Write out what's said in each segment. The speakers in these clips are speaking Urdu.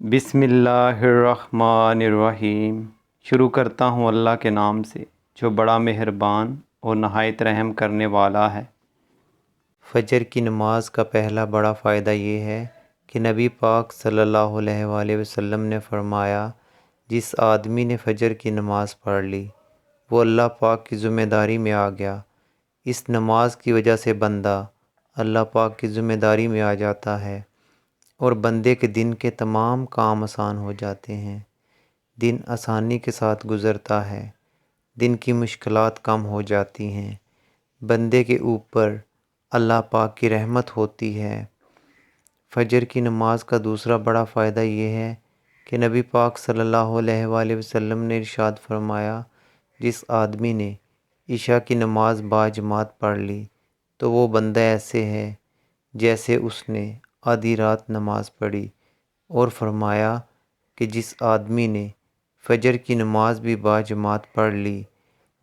بسم اللہ الرحمن الرحیم۔ شروع کرتا ہوں اللہ کے نام سے جو بڑا مہربان اور نہایت رحم کرنے والا ہے۔ فجر کی نماز کا پہلا بڑا فائدہ یہ ہے کہ نبی پاک صلی اللہ علیہ وآلہ وسلم نے فرمایا، جس آدمی نے فجر کی نماز پڑھ لی وہ اللہ پاک کی ذمہ داری میں آ گیا۔ اس نماز کی وجہ سے بندہ اللہ پاک کی ذمہ داری میں آ جاتا ہے اور بندے کے دن کے تمام کام آسان ہو جاتے ہیں۔ دن آسانی کے ساتھ گزرتا ہے، دن کی مشکلات کم ہو جاتی ہیں، بندے کے اوپر اللہ پاک کی رحمت ہوتی ہے۔ فجر کی نماز کا دوسرا بڑا فائدہ یہ ہے کہ نبی پاک صلی اللہ علیہ وآلہ وسلم نے ارشاد فرمایا، جس آدمی نے عشاء کی نماز باجماعت پڑھ لی تو وہ بندہ ایسے ہے جیسے اس نے آدھی رات نماز پڑھی، اور فرمایا کہ جس آدمی نے فجر کی نماز بھی باجماعت پڑھ لی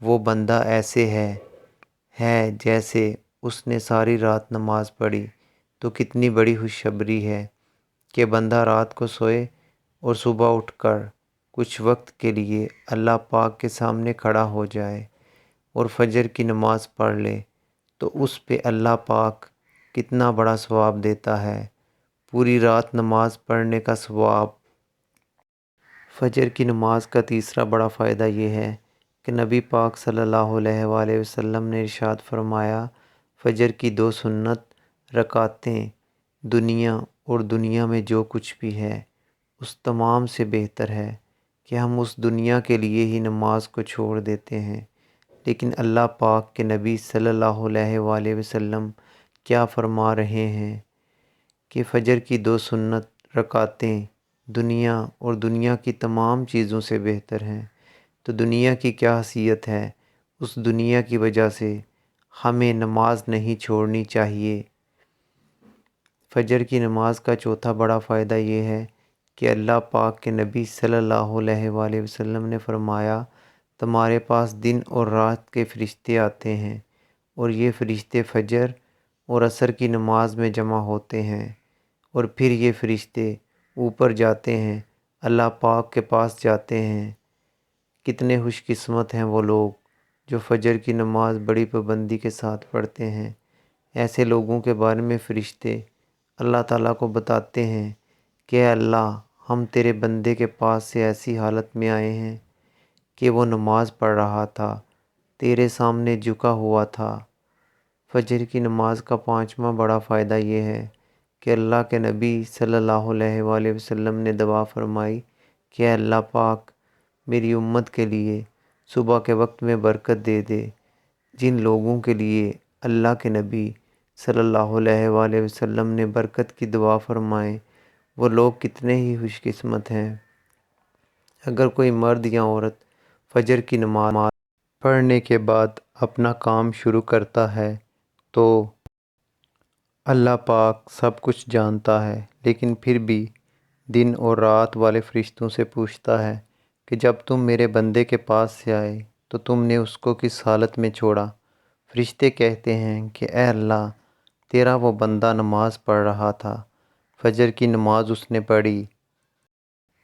وہ بندہ ایسے ہے جیسے اس نے ساری رات نماز پڑھی۔ تو کتنی بڑی خوشخبری ہے کہ بندہ رات کو سوئے اور صبح اٹھ کر کچھ وقت کے لیے اللہ پاک کے سامنے کھڑا ہو جائے اور فجر کی نماز پڑھ لے تو اس پہ اللہ پاک کتنا بڑا ثواب دیتا ہے، پوری رات نماز پڑھنے کا ثواب۔ فجر کی نماز کا تیسرا بڑا فائدہ یہ ہے کہ نبی پاک صلی اللہ علیہ وآلہ وسلم نے ارشاد فرمایا، فجر کی 2 سنت رکعتیں دنیا اور دنیا میں جو کچھ بھی ہے اس تمام سے بہتر ہے کہ ہم اس دنیا کے لیے ہی نماز کو چھوڑ دیتے ہیں۔ لیکن اللہ پاک کے نبی صلی اللہ علیہ وآلہ وسلم کیا فرما رہے ہیں کہ فجر کی 2 سنت رکعتیں دنیا اور دنیا کی تمام چیزوں سے بہتر ہیں۔ تو دنیا کی کیا حیثیت ہے، اس دنیا کی وجہ سے ہمیں نماز نہیں چھوڑنی چاہیے۔ فجر کی نماز کا چوتھا بڑا فائدہ یہ ہے کہ اللہ پاک کے نبی صلی اللہ علیہ وآلہ وسلم نے فرمایا، تمہارے پاس دن اور رات کے فرشتے آتے ہیں اور یہ فرشتے فجر اور عصر کی نماز میں جمع ہوتے ہیں، اور پھر یہ فرشتے اوپر جاتے ہیں، اللہ پاک کے پاس جاتے ہیں۔ کتنے خوش قسمت ہیں وہ لوگ جو فجر کی نماز بڑی پابندی کے ساتھ پڑھتے ہیں۔ ایسے لوگوں کے بارے میں فرشتے اللہ تعالیٰ کو بتاتے ہیں کہ اے اللہ، ہم تیرے بندے کے پاس سے ایسی حالت میں آئے ہیں کہ وہ نماز پڑھ رہا تھا، تیرے سامنے جھکا ہوا تھا۔ فجر کی نماز کا 5واں بڑا فائدہ یہ ہے کہ اللہ کے نبی صلی اللہ علیہ وآلہ وسلم نے دعا فرمائی کہ اے اللہ پاک، میری امت کے لیے صبح کے وقت میں برکت دے دے۔ جن لوگوں کے لیے اللہ کے نبی صلی اللہ علیہ وآلہ وسلم نے برکت کی دعا فرمائے وہ لوگ کتنے ہی خوش قسمت ہیں۔ اگر کوئی مرد یا عورت فجر کی نماز پڑھنے کے بعد اپنا کام شروع کرتا ہے تو اللہ پاک سب کچھ جانتا ہے، لیکن پھر بھی دن اور رات والے فرشتوں سے پوچھتا ہے کہ جب تم میرے بندے کے پاس سے آئے تو تم نے اس کو کس حالت میں چھوڑا؟ فرشتے کہتے ہیں کہ اے اللہ، تیرا وہ بندہ نماز پڑھ رہا تھا، فجر کی نماز اس نے پڑھی۔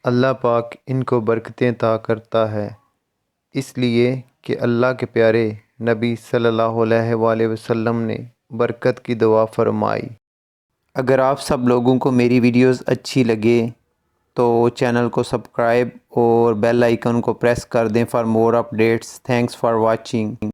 اللہ پاک ان کو برکتیں عطا کرتا ہے، اس لیے کہ اللہ کے پیارے نبی صلی اللہ علیہ وآلہ وسلم نے برکت کی دعا فرمائی۔ اگر آپ سب لوگوں کو میری ویڈیوز اچھی لگے تو چینل کو سبسکرائب اور بیل آئیکن کو پریس کر دیں for more updates. Thanks for watching.